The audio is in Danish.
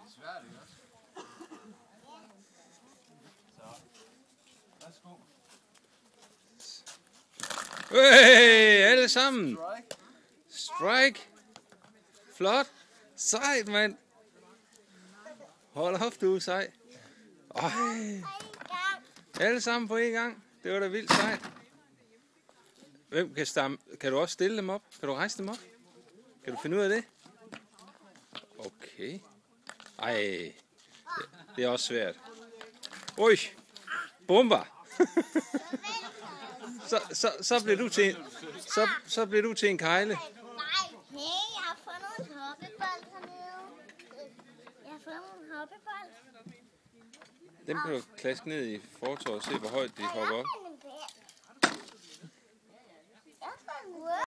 Svært, ikke også? Så. Værsgo. Alle sammen. Strike. Flot. Sejt, mand. Hold op, du er sej. Alle sammen på en gang. Det var da vildt sejt. Hvem kan stamme? Kan du også stille dem op? Kan du rejse dem op? Kan du finde ud af det? Okay. Ej. Det er også svært. Oj. Bomber. Så bliver du til så bliver du til en kejle. Nej, hey, jeg har fundet en hoppebold hernede. Jeg har fundet en hoppebold. Dem kan du klaske ned i fortovet og se, hvor højt de hopper op.